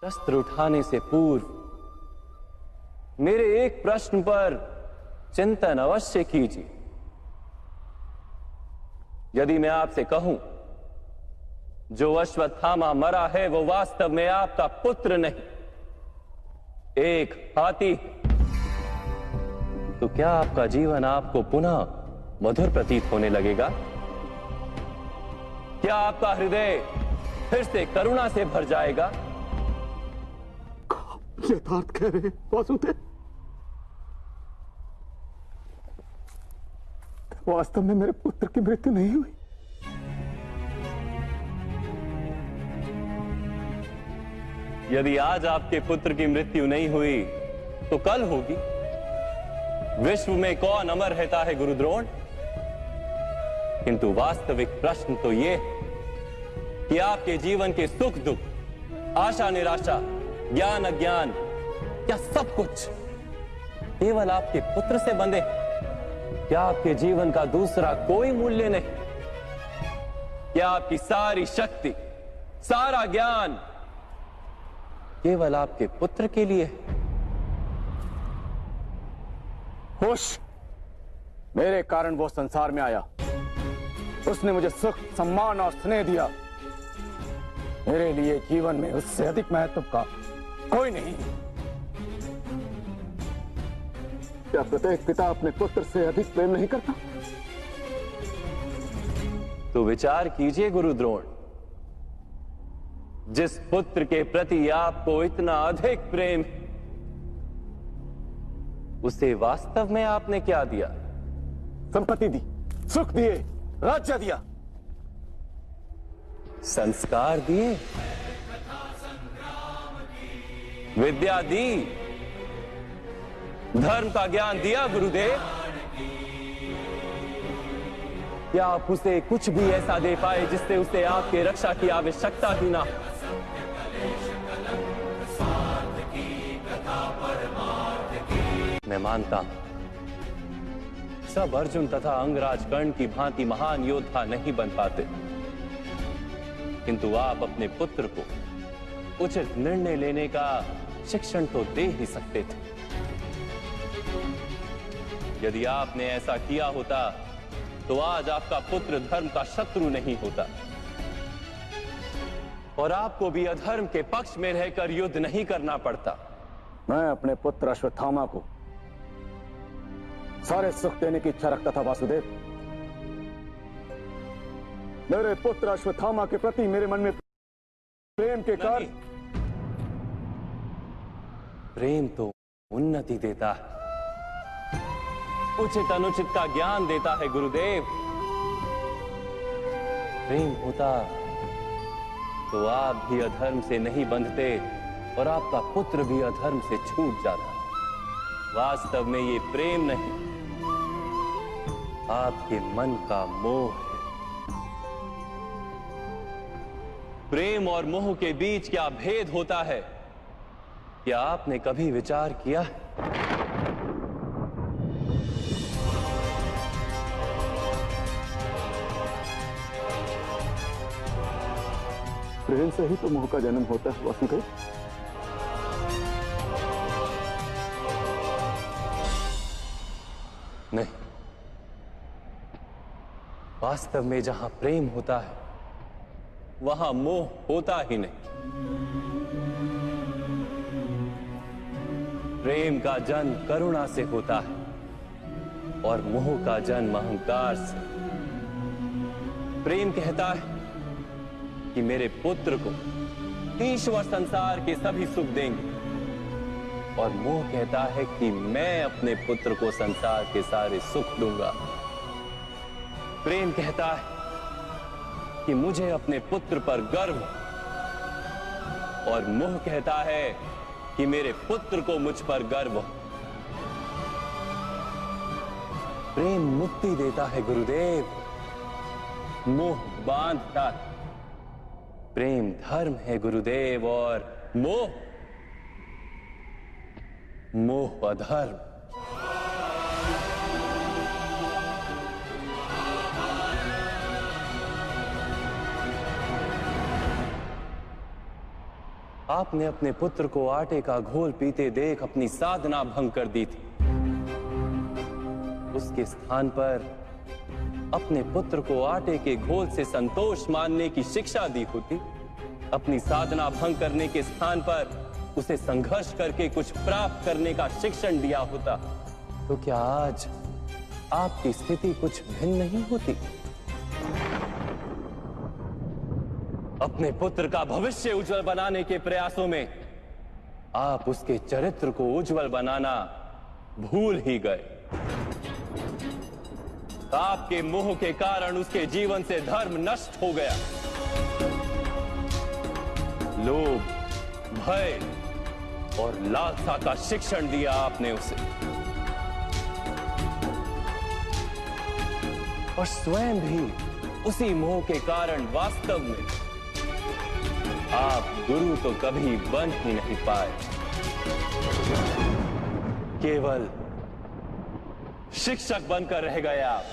शस्त्र उठाने से पूर्व मेरे एक प्रश्न पर चिंतन अवश्य कीजिए। यदि मैं आपसे कहूं जो अश्वत्थामा मरा है वो वास्तव में आपका पुत्र नहीं, एक हाथी, तो क्या आपका जीवन आपको पुनः मधुर प्रतीत होने लगेगा? क्या आपका हृदय फिर से करुणा से भर जाएगा? यथार्थ कह रहे हैं वासुदेव। वास्तव में मेरे पुत्र की मृत्यु नहीं हुई। यदि आज आपके पुत्र की मृत्यु नहीं हुई तो कल होगी। विश्व में कौन अमर रहता है गुरुद्रोण? किंतु वास्तविक प्रश्न तो यह है कि आपके जीवन के सुख दुख, आशा निराशा, ज्ञान अज्ञान, क्या सब कुछ केवल आपके पुत्र से बंधे? क्या आपके जीवन का दूसरा कोई मूल्य नहीं? क्या आपकी सारी शक्ति, सारा ज्ञान केवल आपके पुत्र के लिए? होश, मेरे कारण वो संसार में आया। उसने मुझे सुख, सम्मान और स्नेह दिया। मेरे लिए जीवन में उससे अधिक महत्व का कोई नहीं। क्या प्रत्येक पिता अपने पुत्र से अधिक प्रेम नहीं करता? तो विचार कीजिए गुरुद्रोण, जिस पुत्र के प्रति आपको इतना अधिक प्रेम, उसे वास्तव में आपने क्या दिया? संपत्ति दी, सुख दिए, राज्य दिया, संस्कार दिए, विद्या दी, धर्म का ज्ञान दिया गुरुदेव। क्या आप उसे कुछ भी ऐसा दे पाए जिससे उसे आपके रक्षा की आवश्यकता ही ना? मैं मानता हूं सब अर्जुन तथा अंगराज कर्ण की भांति महान योद्धा नहीं बन पाते, किंतु आप अपने पुत्र को उचित निर्णय लेने का शिक्षण तो दे ही सकते थे। यदि आपने ऐसा किया होता तो आज आपका पुत्र धर्म का शत्रु नहीं होता और आपको भी अधर्म के पक्ष में रहकर युद्ध नहीं करना पड़ता। मैं अपने पुत्र अश्वत्थामा को सारे सुख देने की इच्छा रखता था वासुदेव। मेरे पुत्र अश्वत्थामा के प्रति मेरे मन में प्रेम के कारण। प्रेम तो उन्नति देता है, उचित अनुचित का ज्ञान देता है गुरुदेव। प्रेम होता तो आप भी अधर्म से नहीं बंधते और आपका पुत्र भी अधर्म से छूट जाता। वास्तव में ये प्रेम नहीं, आपके मन का मोह है। प्रेम और मोह के बीच क्या भेद होता है, क्या आपने कभी विचार किया है? प्रेम से ही तो मोह का जन्म होता है वासुदेव। नहीं, वास्तव में जहां प्रेम होता है वहां मोह होता ही नहीं। प्रेम का जन्म करुणा से होता है और मोह का जन्म अहंकार से। प्रेम कहता है कि मेरे पुत्र को ईश्वर संसार के सभी सुख देंगे और मोह कहता है कि मैं अपने पुत्र को संसार के सारे सुख दूंगा। प्रेम कहता है कि मुझे अपने पुत्र पर गर्व और मोह कहता है कि मेरे पुत्र को मुझ पर गर्व। प्रेम मुक्ति देता है गुरुदेव, मोह बांधता है। प्रेम धर्म है गुरुदेव और मोह अधर्म। आपने अपने पुत्र को आटे का घोल पीते देख अपनी साधना भंग कर दी थी। उसके स्थान पर अपने पुत्र को आटे के घोल से संतोष मानने की शिक्षा दी होती। अपनी साधना भंग करने के स्थान पर उसे संघर्ष करके कुछ प्राप्त करने का शिक्षण दिया होता, तो क्या आज आपकी स्थिति कुछ भिन्न नहीं होती? अपने पुत्र का भविष्य उज्जवल बनाने के प्रयासों में आप उसके चरित्र को उज्जवल बनाना भूल ही गए। आपके मोह के कारण उसके जीवन से धर्म नष्ट हो गया। लोभ, भय और लालसा का शिक्षण दिया आपने उसे, और स्वयं भी उसी मोह के कारण वास्तव में आप गुरु तो कभी बन ही नहीं पाए, केवल शिक्षक बनकर रह गए आप।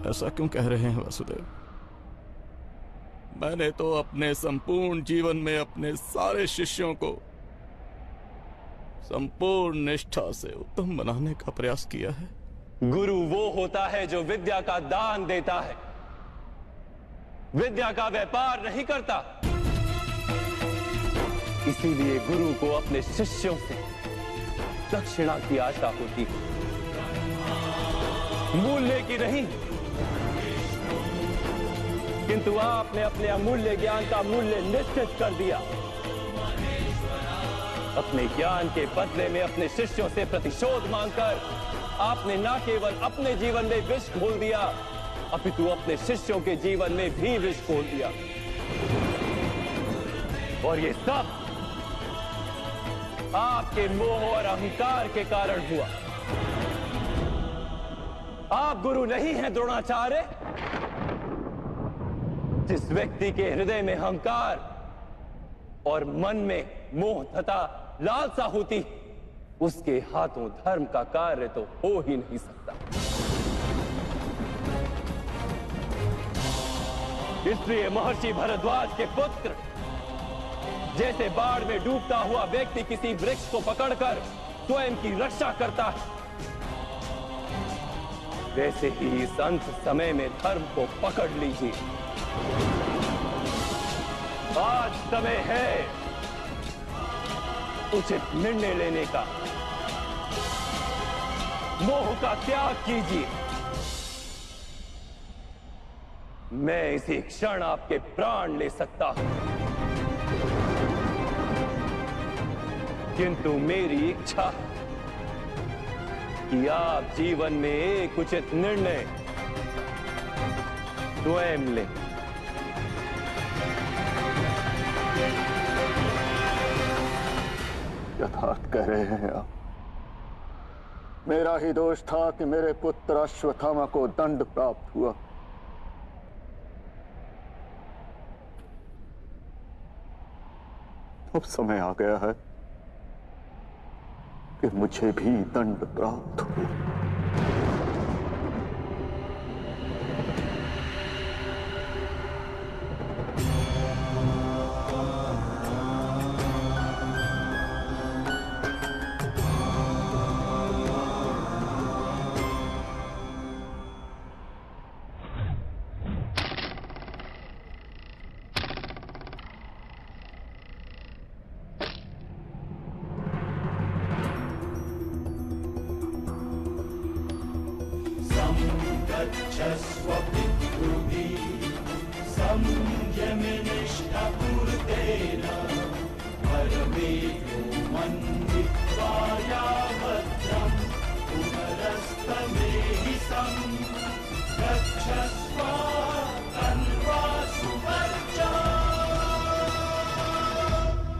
ऐसा क्यों कह रहे हैं वासुदेव? मैंने तो अपने संपूर्ण जीवन में अपने सारे शिष्यों को संपूर्ण निष्ठा से उत्तम बनाने का प्रयास किया है। गुरु वो होता है जो विद्या का दान देता है, विद्या का व्यापार नहीं करता। इसीलिए गुरु को अपने शिष्यों से दक्षिणा की आशा होती है, मूल्य की नहीं। किंतु आपने अपने अमूल्य ज्ञान का मूल्य निश्चित कर दिया। अपने ज्ञान के बदले में अपने शिष्यों से प्रतिशोध मांगकर आपने न केवल अपने जीवन में विष घोल दिया, अपितु अपने शिष्यों के जीवन में भी विष घोल दिया। और ये सब आपके मोह और अहंकार के कारण हुआ। आप गुरु नहीं हैं द्रोणाचार्य। जिस व्यक्ति के हृदय में अहंकार और मन में मोह तथा लालसा होती, उसके हाथों धर्म का कार्य तो हो ही नहीं सकता। इसलिए महर्षि भरद्वाज के पुत्र जैसे बाढ़ में डूबता हुआ व्यक्ति किसी वृक्ष को पकड़कर स्वयं की रक्षा करता है, वैसे ही इस अंत समय में धर्म को पकड़ लीजिए। आज समय है उचित निर्णय लेने का। मोह का त्याग कीजिए। मैं इसी क्षण आपके प्राण ले सकता हूं, किंतु मेरी इच्छा कि आप जीवन में एक उचित निर्णय स्वयं लें। यथार्थ कह रहे हैं आप। मेरा ही दोष था कि मेरे पुत्र अश्वत्थामा को दंड प्राप्त हुआ। अब समय आ गया है कि मुझे भी दंड प्राप्त हो।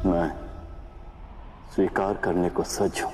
मैं स्वीकार करने को सज्ज हूं।